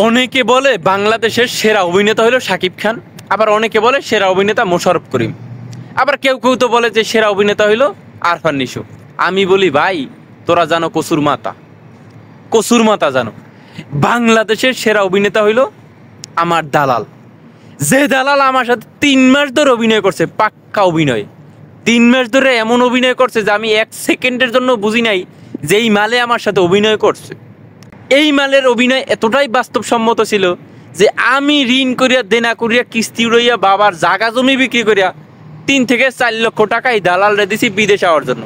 অনেকে বলে বাংলাদেশের সেরা অভিনেতা হলো শাকিব খান, আবার অনেকে বলে সেরা অভিনেতা মোশাররফ করিম, আবার কেউ কেউ তো বলে যে সেরা অভিনেতা হইলো আরফান নিশো। আমি বলি ভাই, তোরা জানো কসুর মাতা, কসুর মাতা জানো। বাংলাদেশের সেরা অভিনেতা হইলো আমার দালাল। যে দালাল আমার সাথে 3 মাস ধরে অভিনয় করছে, পাক্কা অভিনয়। 3 মাস ধরে এমন অভিনয় করছে যে আমি 1 সেকেন্ডের জন্য বুঝি নাই যে এই মালে আমার সাথে অভিনয় করছে। এই মালের অভিনয় এতটাই বাস্তবসম্মত ছিল যে আমি ঋণ করিয়া দেনা করিয়া কিস্তি উড়াইয়া বাবার জাগা জমি বিক্রি করিয়া 3 থেকে 4 লক্ষ টাকা এই দালালরে দিছি বিদেশ যাওয়ার জন্য।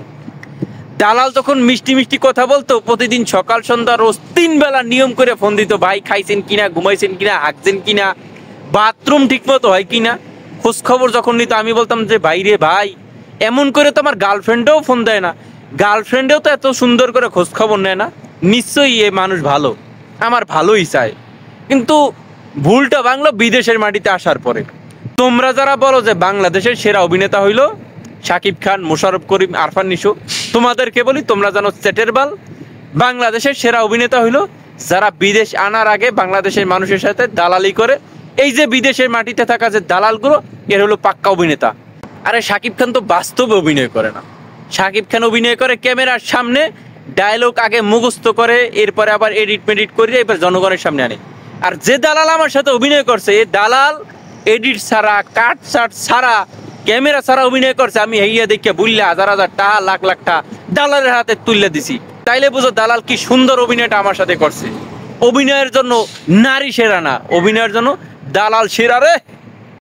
দালাল যখন মিষ্টি মিষ্টি কথা বলতো, প্রতিদিন সকাল সন্ধ্যা রোজ 3 বেলা নিয়ম করে ফোন দিত, ভাই খাইছেন কিনা, ঘুমাইছেন কিনা, হাঁকছেন কিনা, বাথরুম ঠিক মতো হয় কিনা, খোঁজ খবর যখন নিত আমি বলতাম যে ভাই রে ভাই, এমন করে তো আমার গার্লফ্রেন্ডেও ফোন দেয় না, গার্লফ্রেন্ডেও তো এত সুন্দর করে খোঁজ খবর নেয় না, নিশ্চয়ই এ মানুষ ভালো, আমার ভালোই চায়। কিন্তু ভুলটা ভাঙলো বিদেশের মাটিতে আসার পরে। তোমরা যারা বলো যে বাংলাদেশের সেরা অভিনেতা হইলো শাকিব খান, মোশাররফ করিম, আরফান নিশো, তোমাদেরকে বলি তোমরা জানো চেটের বাল। বাংলাদেশের সেরা অভিনেতা হইলো যারা বিদেশ আনার আগে বাংলাদেশের মানুষের সাথে দালালি করে। এই যে বিদেশের মাটিতে থাকা যে দালালগুলো, এর হলো পাক্কা অভিনেতা। আরে শাকিব খান তো বাস্তবে অভিনয় করে না। শাকিব খান অভিনয় করে ক্যামেরার সামনে, ডায়লগ আগে মুখস্থ করে, এরপরে আবার এডিট মেডিট করে এবার জনগণের সামনে আনে। আর যে দালাল আমার সাথে অভিনয় করছে, এই দালাল এডিট ছাড়া, কাট ছাট ছাড়া, ক্যামেরা ছাড়া অভিনয় করছে। আমি হেইয়া দেখিয়া বুঝলে হাজার হাজার টাকা, লাখ লাখ টাকা দালালের হাতে তুলে দিছি। তাইলে বুঝো দালাল কি সুন্দর অভিনয়টা আমার সাথে করছে। অভিনয়ের জন্য নারী সেরা না, অভিনয়ের জন্য দালাল সেরা রে।